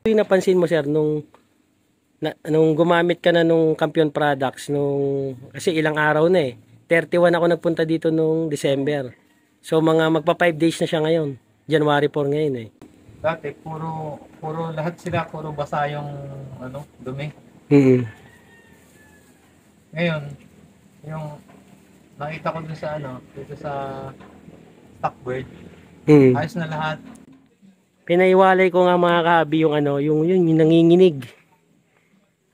Yung napansin mo, sir, nung gumamit ka na nung Campion products, kasi ilang araw na eh. 31 ako nagpunta dito nung December. So mga magpa 5 days na siya ngayon. January 4 ngayon eh. Dati puro lahat sila puro basa yung dumi. Ngayon, yung nakita ko dun sa dito sa Stockbird, ayos na lahat. Pinaiwalay ko nga mga kahabi yung nanginginig.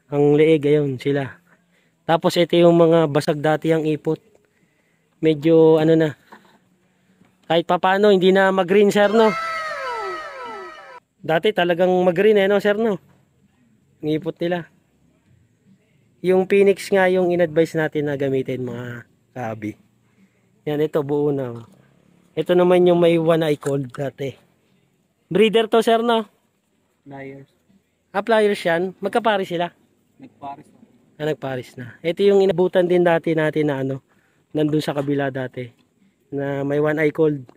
Ang leeg, ayun sila. Tapos ito yung mga basag dati ang ipot. Medyo na. Kahit papaano, hindi na mag-green, sir, no? Dati talagang mag-green no, sir, no? Ang ipot nila. Yung Phoenix nga yung in-advise natin na gamitin, mga kahabi. Yan, ito buo na. Ito naman yung may one eye cold dati. Breeder to, sir, no? Pliers. Pliers yan. Magkapari sila? Nagparis na. Nagparis na. Ito yung inabutan din dati natin na nandun sa kabila dati. Na may one eye cold.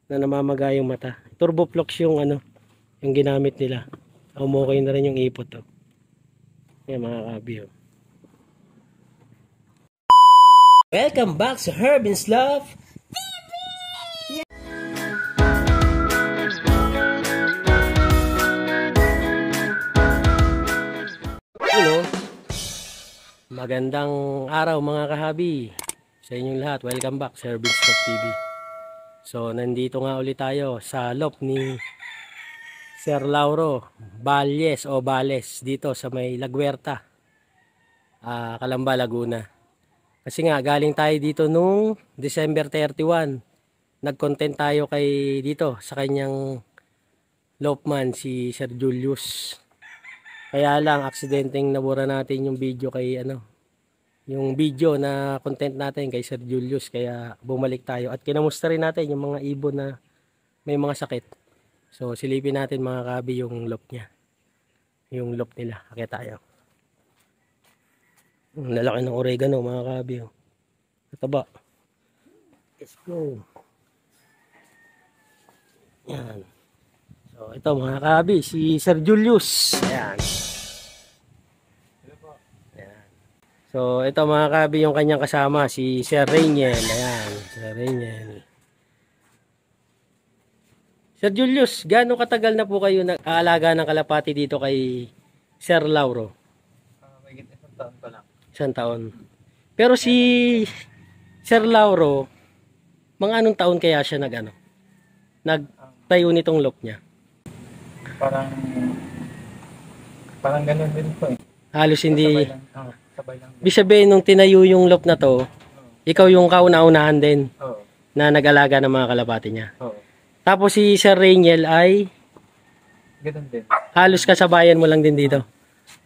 Na namamaga yung mata. Turboflox yung yung ginamit nila. Okay na rin yung ipot to. Yan mga kabi. Welcome back sa Herbin's Love TV! Magandang araw mga kahabi sa inyong lahat. Welcome back sa Herbin's Love TV. So nandito nga ulit tayo sa loft ni Sir Lauro Balles o Bales dito sa may Laguerta, Calamba, Laguna. Kasi nga galing tayo dito nung December 31. Nag-content tayo dito sa kanyang loftman si Sir Julius. Kaya lang aksidenteng nabura natin yung video yung video na content natin kay Sir Julius, kaya bumalik tayo at kinamusta rin natin yung mga ibon na may mga sakit. So silipin natin mga kabi yung loft niya. Yung loft nila. Akit tayo. Lalaki ng oregano mga kabi. Mataba. Let's go. Yan. So ito mga kabi, si Sir Julius. Ayan. So ito mga kabi yung kanyang kasama, si Sir Rainiel. Ayan, Sir Rainiel. Sir Julius, gaano katagal na po kayo nag-aalaga ng kalapati dito kay Sir Lauro? May isang taon pa lang. Isang taon. Pero si Sir Lauro, mga anong taon kaya siya nagtayo nitong loft niya? Parang ganun din po eh. Halos hindi. Sabay lang. Ibig sabihin nung tinayo yung loft na to, ikaw yung kauna-unahan din na nag-alaga ng mga kalapati niya. Tapos si Sir Rainiel ay ganun din. Halos kasabayan mo lang din dito.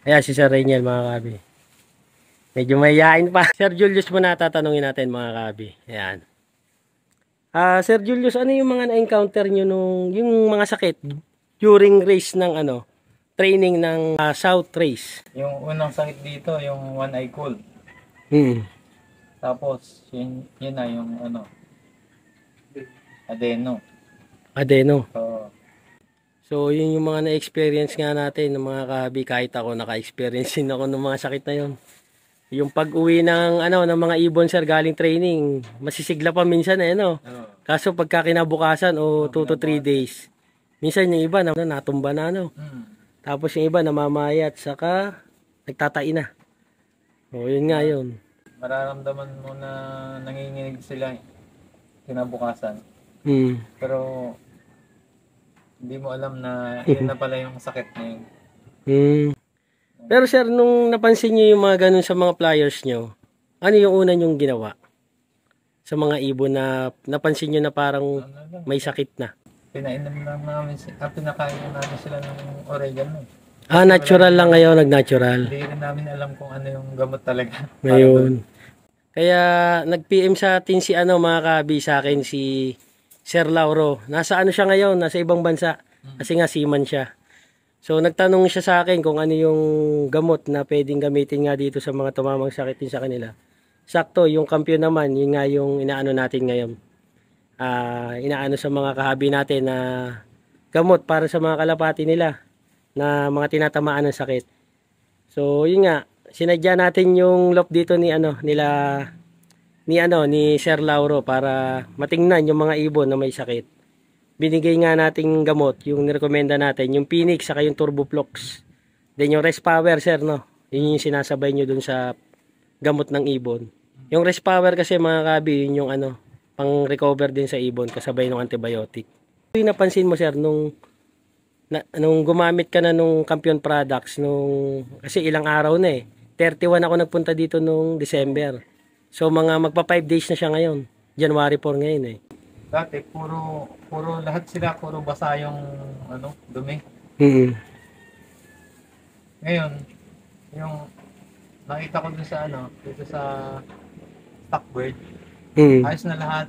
Ayan si Sir Rainiel mga kabi. Medyo mayayain pa. Sir Julius muna tatanungin natin mga kabi. Ayan. Sir Julius, ano yung mga na-encounter nyo yung mga sakit during race ng training ng South Race? Yung unang sakit dito, yung one eye cold. Tapos, yun na yung adeno. So, yun yung mga na-experience nga natin ng mga kahabi. Kahit ako, naka-experience din ako ng mga sakit na yun. Yung pag-uwi ng mga ibon, sir, galing training, masisigla pa minsan Kaso pagka kinabukasan o 2 to 3 days, minsan yung iba natumba na Tapos yung iba namamayat saka nagtatai na. O yun nga yun. Mararamdaman mo na nanginginig sila kinabukasan. Pero hindi mo alam na yun na pala yung sakit na yun. Pero sir, nung napansin niyo yung mga ganun sa mga pliers nyo, ano yung una nyong ginawa? Sa mga ibon na napansin nyo na parang may sakit na? Pinainom lang namin, pinakain namin sila ng oregano. Natural lang ngayon, nag-natural. Hindi rin namin alam kung ano yung gamot talaga. Ngayon. Kaya nag-PM sa atin si mga kabi sa akin, si Sir Lauro. Nasa siya ngayon, nasa ibang bansa. Kasi nga seaman siya. So nagtanong siya sa akin kung ano yung gamot na pwedeng gamitin nga dito sa mga tumamang sakit din sa kanila. Sakto, yung Campion naman, yun nga yung inaano natin ngayon. Inaano sa mga kahabi natin na gamot para sa mga kalapati nila na mga tinatamaan ng sakit. So, yun nga, sinadya natin yung loop dito ni Sir Lauro para matingnan yung mga ibon na may sakit. Binigay nga nating gamot, yung nirekomenda natin, yung Phoenix saka yung Turboflox. Then yung Rest Power, sir, no? Yun yung sinasabay nyo dun sa gamot ng ibon. Yung Rest Power kasi mga kabi, yun yung pang recover din sa ibon kasabay ng antibiotic. Yung napansin mo, sir, nung gumamit ka na nung Campion products kasi ilang araw na 31 ako nagpunta dito nung December. So mga magpa 5 days na siya ngayon. January 4 ngayon Dati puro lahat sila puro basa yung dumi. Ngayon, yung nakita ko dun sa dito sa Stockbird, ayos na lahat.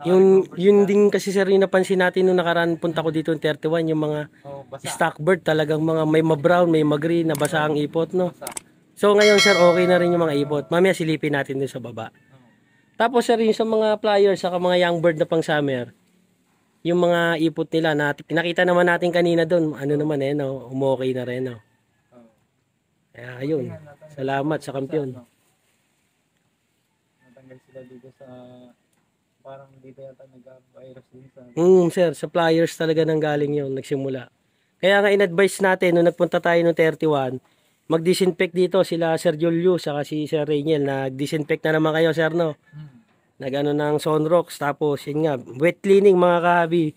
Yun din kasi sir yung napansin natin nung nakaraan punta ko dito ng 31 yung mga basa. Stockbird talagang mga may ma-brown, may ma-green, nabasa ang ipot, no? Basa. So ngayon sir, okay na rin yung mga ipot. Mamaya silipin natin din sa baba. Tapos sir, yung sa mga flyers, saka mga young bird na pang summer, yung mga ipot nila, nakita naman natin kanina doon, no? Umokay na rin, no? Kaya ayun, salamat sa Campion. Natanggal sila dito sa, parang dito yata nag-virus din sa... Sir, sa flyers talaga nang galing yun, nagsimula. Kaya nga in-advise natin, nung nagpunta tayo noong 31, mag-disinfect dito sila Sir Julius, saka si Sir Rainiel, nag-disinfect na naman kayo, sir, no? Nag-ano ng Sunrox, tapos yun nga, wet cleaning mga kahabi.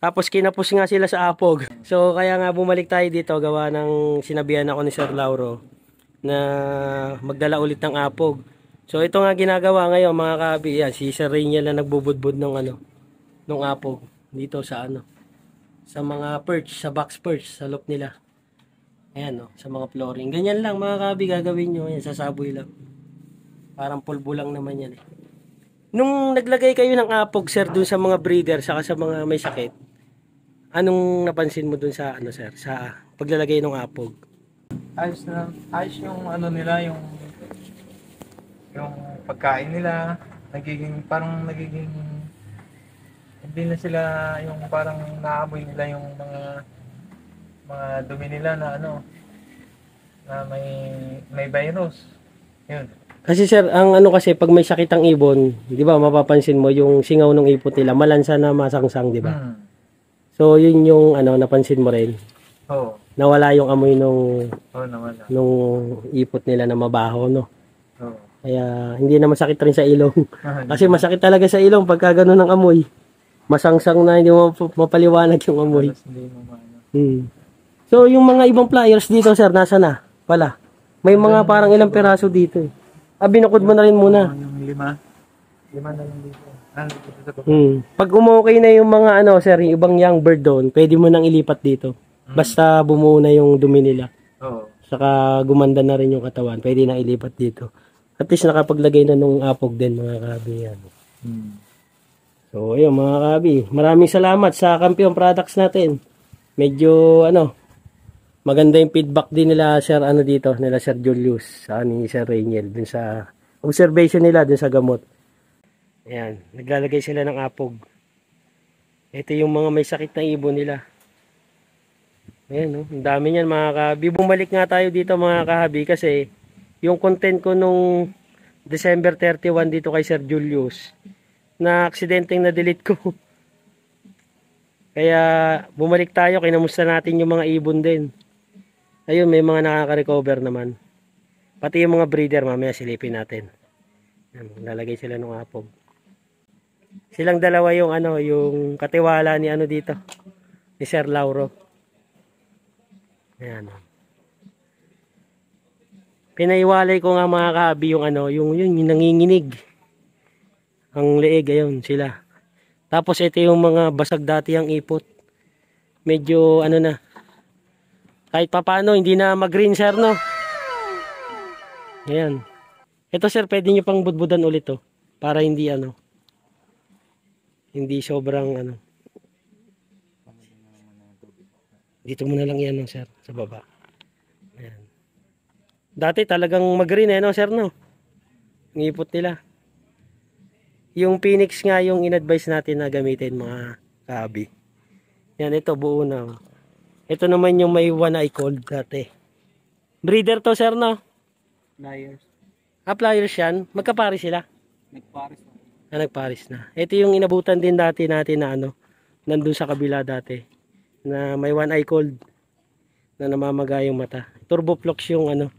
Tapos kinapos nga sila sa apog. So kaya nga bumalik tayo dito, gawa ng sinabihan ako ni Sir Lauro na magdala ulit ng apog. So ito nga ginagawa ngayon mga kahabi, yan, si Sir Rainiel na nagbubudbud ng apog dito sa sa mga perch, sa box perch, sa loop nila. Ayan, sa mga flooring. Ganyan lang mga kahabi gagawin nyo, yan, sasaboy lang. Parang pulbo lang naman yan Nung naglagay kayo ng apog, sir, dun sa mga breeder, saka sa mga may sakit, anong napansin mo dun sa, sir, sa paglalagay ng apog? Ayos yung nila, yung pagkain nila, parang nagiging, hindi na sila yung parang naamoy nila yung mga dumi nila na na may virus. Yun. Kasi sir, ang kasi pag may sakit ang ibon, 'di ba, mapapansin mo yung singaw ng ipot nila, malansa na masangsang, 'di ba? So, yun yung napansin mo rin. Oo. Nawala yung amoy nung nawala. Nung ipot nila na mabaho, no? Oo. Kaya hindi na masakit rin sa ilong. Kasi masakit talaga sa ilong pagka gano'n ng amoy. Masangsang na, hindi mo mapaliwanag yung amoy. Hindi mo maano. So, yung mga ibang flyers dito, sir, nasa na? Pala. May mga parang ilang peraso dito binukod mo na rin muna. Yung lima na lang dito. Dito sa baba. Pag umokay na yung mga sir, yung ibang young bird doon, pwede mo nang ilipat dito. Basta bumuo na yung dumi nila. Oo. Saka gumanda na rin yung katawan, pwede na ilipat dito. At least nakapaglagay na nung apog din mga kabi. So ayun mga kabi, maraming salamat sa Campion products natin. Medyo maganda yung feedback din nila sir dito, nila Sir Julius, ni Sir Rainiel dun sa observation nila dun sa gamot. Ayan, naglalagay sila ng apog. Ito yung mga may sakit na ibon nila. Ayan, ang dami niyan mga kahabi. Bumalik nga tayo dito mga kahabi kasi yung content ko nung December 31 dito kay Sir Julius, na aksidenteng na-delete ko. Kaya bumalik tayo, kinamusta natin yung mga ibon din. Ayun, may mga nakaka-recover naman. Pati yung mga breeder, mamaya silipin natin. Lalagay sila ng apog. Silang dalawa yung yung katiwala ni dito, ni Sir Lauro. Ayan. Pinaiwalay ko nga mga kahabi yung yung nanginginig. Ang leeg, ayun sila. Tapos ito yung mga basag dati ang ipot. Medyo na. Kahit papaano, hindi na mag-green, sir, no? Ayan. Ito, sir, pwede nyo pang budbudan ulit, para hindi, hindi sobrang, Dito mo na lang yan, sir, sa baba. Ayan. Dati talagang mag-green, sir, no? Ngipot nila. Yung Phoenix nga, yung in-advise natin na gamitin, mga kabi. Yan, ito, buo na. Ito naman yung may one eye cold dati. Breeder to, sir, no? Pliers. Pliers yan. Magkapari sila. Nagpares na. Nagparis na. Ito yung inabutan din dati natin na ano, nandun sa kabila dati. Na may one eye cold. Na namamaga yung mata. Turboflox yung ano,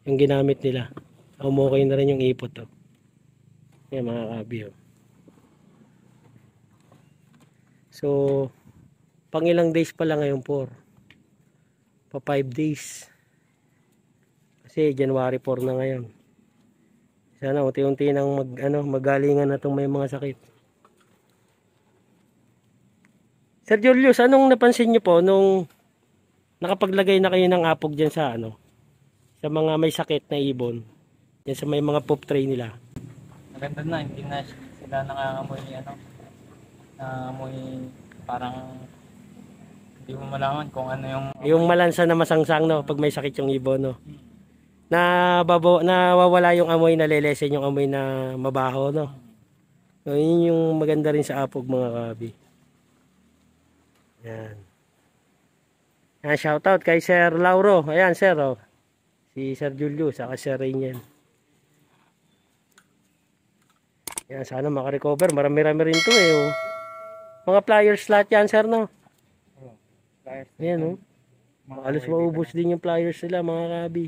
yung ginamit nila. Okay na rin yung ipot to. Yan mga kabi. Oh. So, pang ilang days pa lang ngayon 4. Pa 5 days. Kasi January 4 na ngayon. Sana unti-unti nang magalingan na itong may mga sakit. Sir Julius, anong napansin niyo po nung nakapaglagay na kayo ng apog dyan sa sa mga may sakit na ibon? Yan sa may mga pop tray nila. Maganda na, hindi na sila nangangamoy nangangamoy parang hindi mo malaman kung ano yung malansa na masangsang, no, pag may sakit yung ibon, no. Nawawala yung amoy, nalelesen yung amoy na mabaho, no. So, yun yung maganda rin sa apog mga kabi. Yan. Yan, shoutout kay Sir Lauro. Ayan, sir, oh. Si Sir Julius, saka Sir Rainiel. Yan, sana makarecover. Marami-rami rin to eh, oh. Mga pliers lahat yan, sir, no. Pliers. Ayan, oh. Halos maubos din yung pliers nila, mga kabi.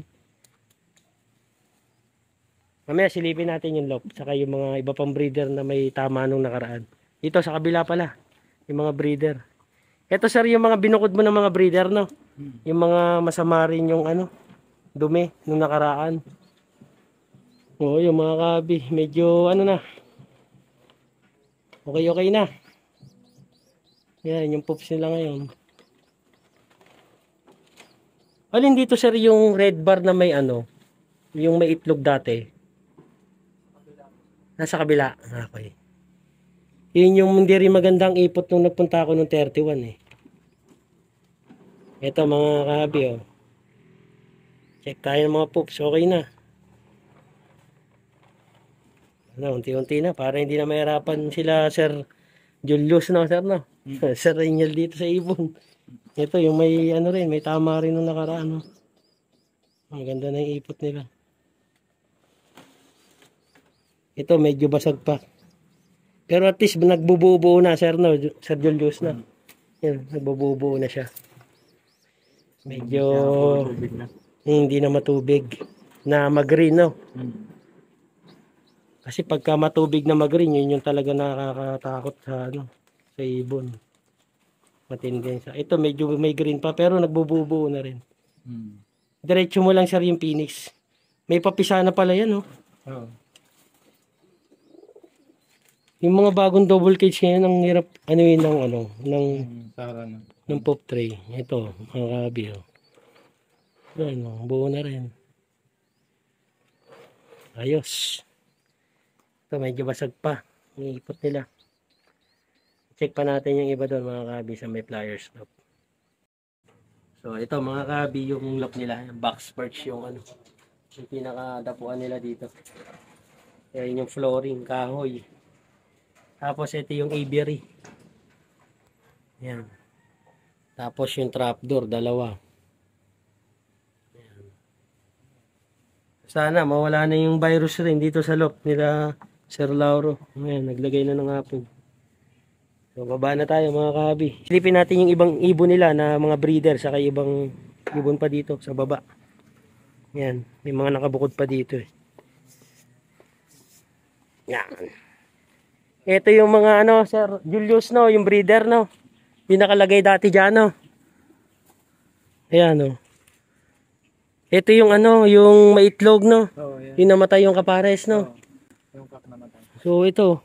Mamaya silipin natin yung lock, saka yung mga iba pang breeder na may tama nung nakaraan. Dito sa kabila pala, yung mga breeder. Ito, sir, yung mga binukod mo ng mga breeder, no? Yung mga masama rin yung dumi nung nakaraan. Oo, yung mga kabi, medyo na. Okay na. Yan, yung pups nila ngayon. Alin dito, sir, yung red bar na may yung may itlog dati? Nasa kabila. Okay. Yun yung hindi rin magandang ipot nung nagpunta ako nung 31 eh. Ito mga kahabi, oh. Check tayo ng mga poops. Okay na. Unti-unti na. Para hindi na mahirapan sila Sir Julius, no, sir, no? Sir Rainiel dito sa ibon. Ito yung may rin, may tama rin nung nakaraan, no? Maganda na yung ipot nila. Ito medyo basag pa. Pero at least nagbubuo na, sir, no? Sir Julius na. Yan, nagbubuo na siya. Medyo hindi na matubig na mag-green, no? Kasi pagka matubig na mag-green, yun yung talaga nakakatakot sa sa ibon. Matindi sa. Ito medyo may green pa pero nagbubuo na rin. Diretso mo lang, sir, yung Phoenix. May papisa na pala yan, no? Oo. Yung mga bagong double cage ngayon, ang hirap ng pop tray. Ito, mga kabi, oh. Yan, oh, buo na rin. Ayos. Ito, medyo basag pa. Iipot nila. Check pa natin yung iba doon, mga kabi, sa may pliers lock. So, ito, mga kabi, yung lock nila. Yung box perch, yung yung pinakadapuan nila dito. Yan yung flooring, kahoy. Tapos ito yung aviary. Yan. Tapos yung trapdoor, dalawa. Yan. Sana mawala na yung virus rin dito sa lock nila Sir Lauro. Ayan, naglagay na ng hapon. So baba na tayo, mga kahabi. Silipin natin yung ibang ibon nila na mga breeder, saka ibang ibon pa dito sa baba. Yan, may mga nakabukod pa dito eh. Yan. Ito yung mga Sir Julius, no, yung breeder, no. Yung nakalagay dati diyan, no. Ayan, no. Ito yung yung maitlog, no. Oh, yeah. Yung namatay yung kapares, no. Yung kak namatay. So ito.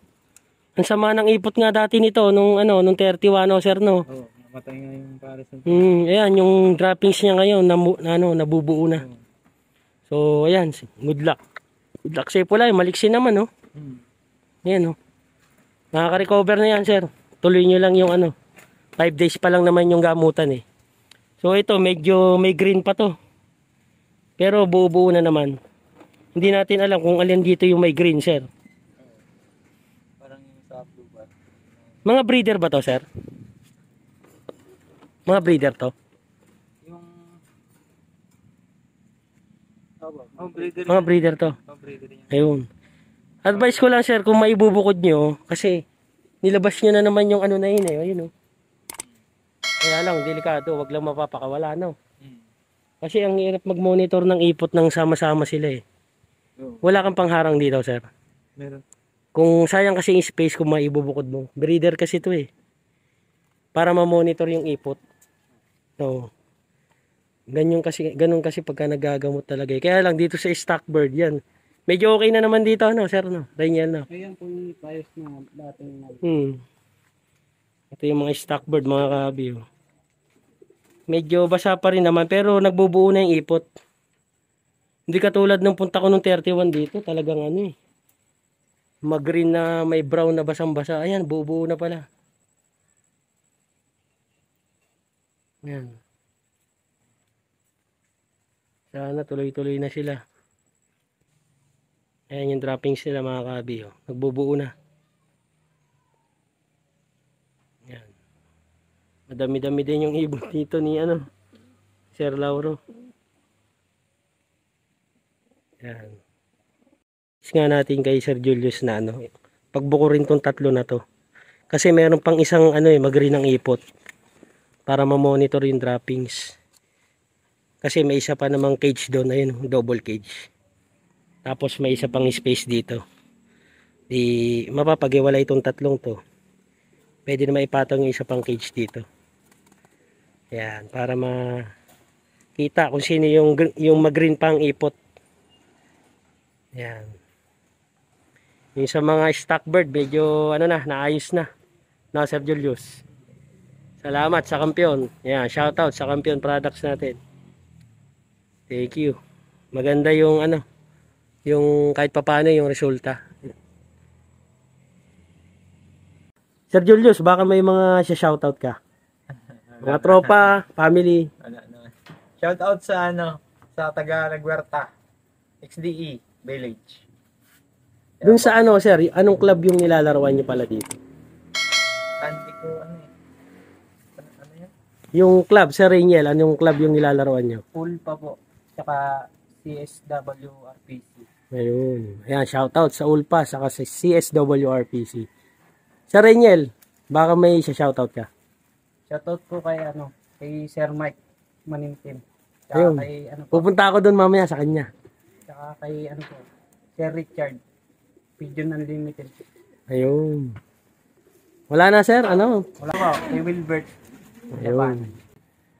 Ang sama ng ipot nga dati nito nung nung 31, no, sir, no. Oh, namatay nga yung pares. Ayan, yung droppings niya ngayon nabubuo na. So ayan, good luck. Good luck sa pula, maliksi naman, no. Ayan, no. Nakaka-recover na yan, sir. Tuloy nyo lang yung 5 days pa lang naman yung gamutan eh. So ito, medyo may green pa to. Pero buo-buo na naman. Hindi natin alam kung alin dito yung may green, sir. Parang yung sa blue bar. Mga breeder ba to, sir? Mga breeder to? Oh, breeder. Mga breeder to. Oh, breeder yan. Ayun. Advice ko lang sir, kung maibubukod nyo, kasi nilabas nyo na naman yung ano na yun eh. Ayun, oh. Kaya lang, delikado, wag lang mapapakawala, no? Kasi ang hirap mag-monitor ng ipot ng sama-sama sila eh. Wala kang pangharang dito, sir. Meron. Kung sayang kasi yung space kung maibubukod mo. Breeder kasi to eh. Para ma-monitor yung ipot. So, ganun kasi pagka nagagamot talaga eh. Kaya lang dito sa stock bird yan. Medyo okay na naman dito, no, sir, no? Raniel, no? Ayan po yung bias na dating Ito yung mga stock bird, mga kahabi, oh. Medyo basa pa rin naman, pero nagbubuo na yung ipot. Hindi katulad nung punta ko nung 31 dito, talagang ano eh. Mag-green na may brown na basang-basa. Ayan, bubuo na pala. Ayan. Sana tuloy-tuloy na sila. Ayan yung droppings nila mga kahabi, oh. Nagbubuo na. Ayan. Madami-dami din yung ibon dito ni ano, Sir Lauro. Ayan. Nga natin kay Sir Julius na ano, pagbukurin tong tatlo na to. Kasi meron pang isang ano eh, mag-green ng ipot para ma-monitor yung droppings. Kasi may isa pa namang cage doon, ayun, double cage. Tapos may isa pang space dito. Di mapapag-iwalay itong tatlong to. Pwede na maipatong yung isa pang cage dito. Ayan, para makita kung sino yung mag-green pang ipot. Ayan. Yung sa mga stock bird, medyo ano na, naayos na. Na, Sir Julius. Salamat sa kampiyon. Ayan, shoutout sa kampiyon products natin. Thank you. Maganda yung ano, yung kahit papaano yung resulta. Sir Julius, baka may mga shoutout ka? Mga tropa, family. Shout out sa ano, sa taga Nagwerta, XDE Village. Dun sa ano, sir, anong club yung nilalaroan niyo pala dito? Hindi ko ano eh. Ano yan? Yung club, Sir Raniel, anong club yung nilalaroan niyo? Pool pa po. Tsaka CSWRPC. Ayun. Ayan, shoutout sa ULPA, saka sa CSWRPC. Sir Raniel, baka may shoutout ka? Shoutout po kay ano, kay Sir Mike Manintim. Tsaka Ayun. kay ano po, Pupunta ako dun mamaya sa kanya. tsaka kay ano po, Sir Richard. Pigeon Unlimited. Ayun. Wala na, sir? Ano? Wala po, kay Wilbert. Ayun.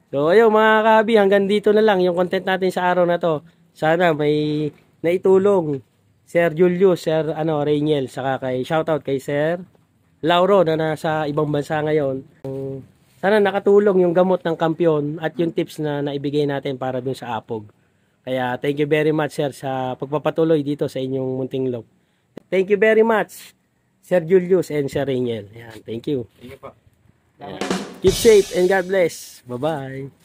So, ayun mga kahabi, hanggang dito na lang yung content natin sa araw na to. Sana may naitulong Sir Julius, Sir Raniel, saka kay shoutout kay Sir Lauro na nasa ibang bansa ngayon. Sana nakatulong yung gamot ng kampiyon at yung tips na naibigay natin para dun sa apog. Kaya thank you very much, sir, sa pagpapatuloy dito sa inyong munting log. Thank you very much, Sir Julius and Sir Raniel. Ayan, thank you. Sige po. Keep safe and God bless. Bye-bye.